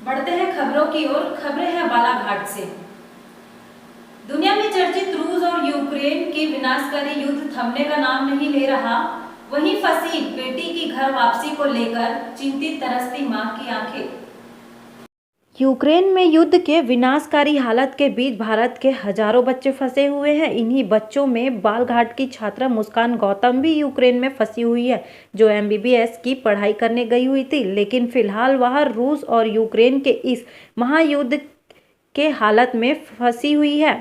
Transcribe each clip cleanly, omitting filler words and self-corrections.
बढ़ते हैं खबरों की ओर। खबरें हैं बालाघाट से। दुनिया में चर्चित रूस और यूक्रेन के विनाशकारी युद्ध थमने का नाम नहीं ले रहा। वहीं फंसी बेटी की घर वापसी को लेकर चिंतित तरसती मां की आंखें। यूक्रेन में युद्ध के विनाशकारी हालत के बीच भारत के हजारों बच्चे फंसे हुए हैं। इन्हीं बच्चों में बालाघाट की छात्रा मुस्कान गौतम भी यूक्रेन में फंसी हुई है, जो MBBS की पढ़ाई करने गई हुई थी। लेकिन फिलहाल वह रूस और यूक्रेन के इस महायुद्ध के हालत में फंसी हुई है।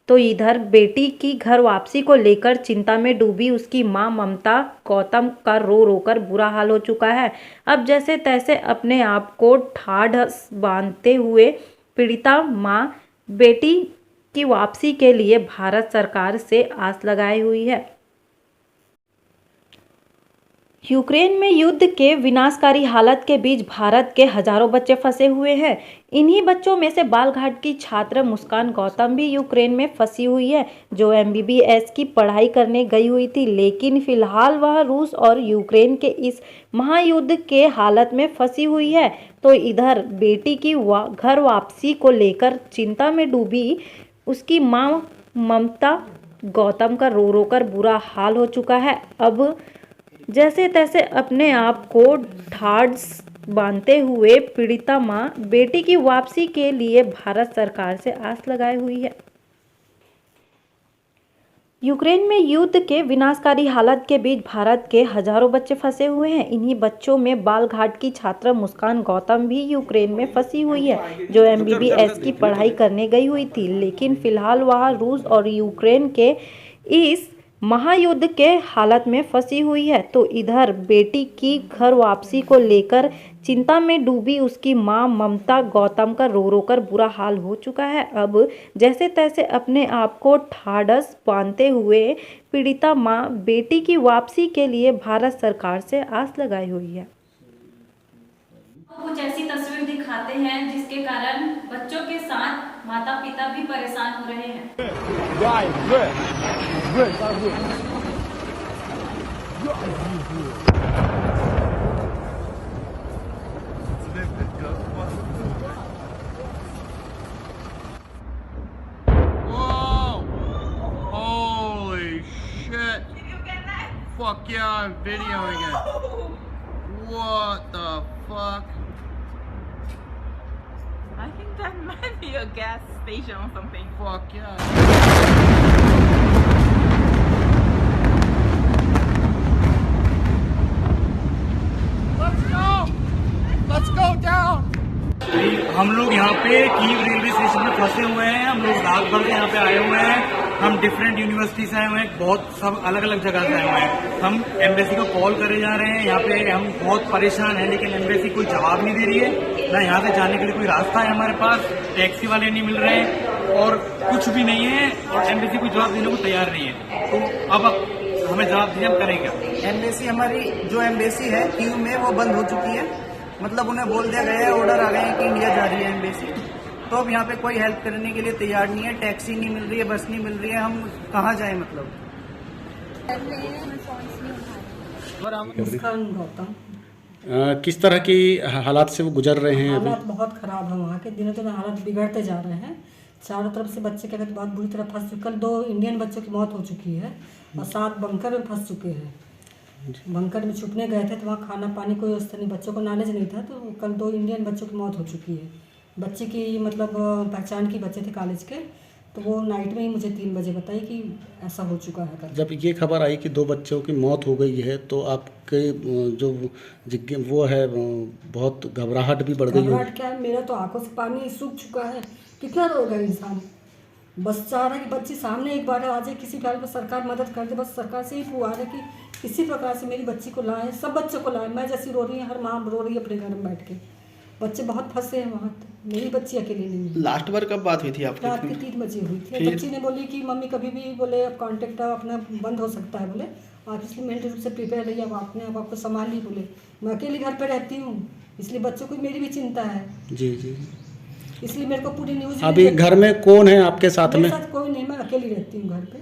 तो इधर बेटी की घर वापसी को लेकर चिंता में डूबी उसकी मां ममता गौतम का रो रो कर बुरा हाल हो चुका है। अब जैसे तैसे अपने आप को ढाढ़स बांधते हुए पीड़िता मां बेटी की वापसी के लिए भारत सरकार से आस लगाई हुई है। यूक्रेन में युद्ध के विनाशकारी हालत के बीच भारत के हजारों बच्चे फंसे हुए हैं। इन्हीं बच्चों में से बालाघाट की छात्र मुस्कान गौतम भी यूक्रेन में फंसी हुई है, जो MBBS की पढ़ाई करने गई हुई थी। लेकिन फिलहाल वह रूस और यूक्रेन के इस महायुद्ध के हालत में फंसी हुई है। तो इधर बेटी की घर वापसी को लेकर चिंता में डूबी उसकी मां ममता गौतम का रो रो कर बुरा हाल हो चुका है। अब जैसे तैसे अपने आप को ढाढ़स बांधते हुए पीड़िता मां बेटी की वापसी के लिए भारत सरकार से आस लगाई हुई है। यूक्रेन में युद्ध के विनाशकारी हालत के बीच भारत के हजारों बच्चे फंसे हुए हैं। इन्हीं बच्चों में बालाघाट की छात्रा मुस्कान गौतम भी यूक्रेन में फंसी हुई है, जो MBBS की पढ़ाई करने गई हुई थी। लेकिन फिलहाल वह रूस और यूक्रेन के इस महायुद्ध के हालत में फंसी हुई है। तो इधर बेटी की घर वापसी को लेकर चिंता में डूबी उसकी मां ममता गौतम का रो रो कर बुरा हाल हो चुका है। अब जैसे तैसे अपने आप को ढाढ़स बांधते हुए पीड़िता मां बेटी की वापसी के लिए भारत सरकार से आस लगाई हुई है। कुछ ऐसी तस्वीर दिखाते हैं जिसके कारण बच्चों के साथ माता पिता भी परेशान हो रहे हैं। Holy shit! Did you get that? Fuck yeah, I'm videoing it. What the fuck? I think that might be a gas station or something. Fuck yeah. Let's go! Let's go down! हम लोग यहाँ पे Kyiv railway station में फंसे हुए हैं। हम लोग रात भर से यहाँ पे आए हुए हैं। हम डिफरेंट यूनिवर्सिटी से आए हुए हैं, बहुत सब अलग अलग जगह से आए हुए हैं। हम एम्बेसी को कॉल करे जा रहे हैं। यहाँ पे हम बहुत परेशान हैं, लेकिन एम्बेसी कोई जवाब नहीं दे रही है। ना यहाँ से जाने के लिए कोई रास्ता है हमारे पास, टैक्सी वाले नहीं मिल रहे हैं और कुछ भी नहीं है, और एम्बेसी कोई जवाब देने को तैयार नहीं है। तो अब हमें जवाब दीजिए, हम करें क्या? एम्बेसी हमारी जो एम्बेसी है कीव में वो बंद हो चुकी है। मतलब उन्हें बोल दिया गया है, ऑर्डर आ गए हैं कि इंडिया जा रही है एम्बेसी। तो अब यहाँ पे कोई हेल्प करने के लिए तैयार नहीं है। टैक्सी नहीं मिल रही है, बस नहीं मिल रही है। हम कहाँ जाएं मतलब? मुस्कान गौतम। किस तरह की हालात से वो गुजर रहे हैं अभी? हालात बहुत ख़राब है वहाँ के, दिनों दिन हालात बिगड़ते जा रहे हैं। चारों तरफ से बच्चे क्या कहते बहुत बुरी तरह फंस चुके। कल 2 इंडियन बच्चों की मौत हो चुकी है और 7 बंकर में फंस चुके हैं। बंकर में छुपने गए थे तो वहाँ खाना पानी कोई व्यवस्था नहीं, बच्चों को नॉलेज नहीं था। तो कल 2 इंडियन बच्चों की मौत हो चुकी है। बच्चे की मतलब पहचान की बच्चे थे कॉलेज के, तो वो नाइट में ही मुझे 3 बजे बताई कि ऐसा हो चुका है कल। जब ये खबर आई कि 2 बच्चों की मौत हो गई है तो आपके जो वो है बहुत घबराहट भी बढ़ गई होगी। घबराहट क्या है, मेरा तो आंखों से पानी सूख चुका है। कितना रोएगा इंसान। बस चाह रहा है कि बच्ची सामने एक बार आ जाए, किसी प्रकार पर सरकार मदद कर दे। बस सरकार से ही गुहार है कि किसी प्रकार से मेरी बच्ची को लाए, सब बच्चों को लाए। मैं जैसी रो रही है, हर माँ रो रही है अपने घर में बैठ के। बच्चे बहुत फंसे हैं वहाँ, मेरी बच्ची अकेली नहीं है। लास्ट बार कब बात हुई थी आपकी? रात के 3 बजे हुई थी। बच्ची ने बोली कि मम्मी कभी भी बोले अब कॉन्टेक्ट अपना बंद हो सकता है, बोले आप इसलिए मेंटल रूप से प्रिपेयर रहिए, अब आपने अब आपको संभाल ली। बोले मैं अकेली घर पे रहती हूँ, इसलिए बच्चों को मेरी भी चिंता है। जी जी। इसलिए मेरे को पूरी न्यूज़। अभी घर में कौन है आपके साथ में? मेरे साथ कोई नहीं, मैं अकेली रहती हूँ घर पे,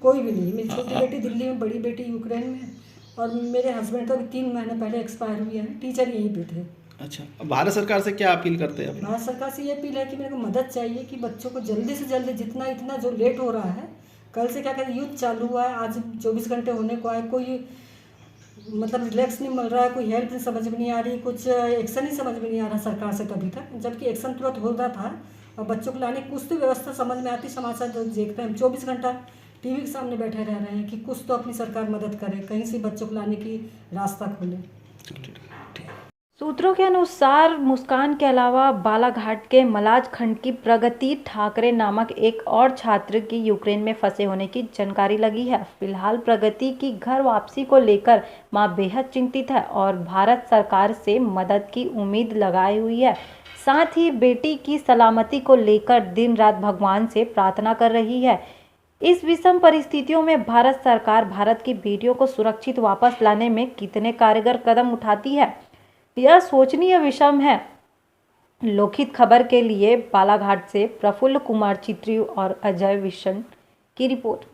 कोई भी नहीं। मेरी छोटी बेटी दिल्ली में, बड़ी बेटी यूक्रेन में, और मेरे हस्बैंड तो अभी 3 महीने पहले एक्सपायर हुए हैं। टीचर यहीं पे थे। अच्छा, अब भारत सरकार से क्या अपील करते हैं आप? भारत सरकार से ये अपील है कि मेरे को मदद चाहिए कि बच्चों को जल्दी से जल्दी, जितना इतना जो लेट हो रहा है, कल से क्या कहते हैं युद्ध चालू हुआ है, आज 24 घंटे होने को आए, कोई मतलब रिलैक्स नहीं मिल रहा है, कोई हेल्प नहीं समझ में नहीं आ रही, कुछ एक्शन ही समझ में नहीं आ रहा सरकार से कभी तक, जबकि एक्शन तुरंत हो रहा था और बच्चों को लाने कुछ तो व्यवस्था समझ में आती। समाचार जो देखते हैं हम 24 घंटा टीवी के सामने बैठे रह रहे हैं कि कुछ तो अपनी सरकार मदद करे, कहीं से बच्चों को लाने की रास्ता खोले। सूत्रों के अनुसार मुस्कान के अलावा बालाघाट के मलाज खंड की प्रगति ठाकरे नामक एक और छात्र की यूक्रेन में फंसे होने की जानकारी लगी है। फिलहाल प्रगति की घर वापसी को लेकर मां बेहद चिंतित है और भारत सरकार से मदद की उम्मीद लगाई हुई है। साथ ही बेटी की सलामती को लेकर दिन रात भगवान से प्रार्थना कर रही है। इस विषम परिस्थितियों में भारत सरकार भारत की बेटियों को सुरक्षित वापस लाने में कितने कारगर कदम उठाती है, यह सोचनीय विषय है। लोकहित खबर के लिए बालाघाट से प्रफुल्ल कुमार चित्री और अजय विशन की रिपोर्ट।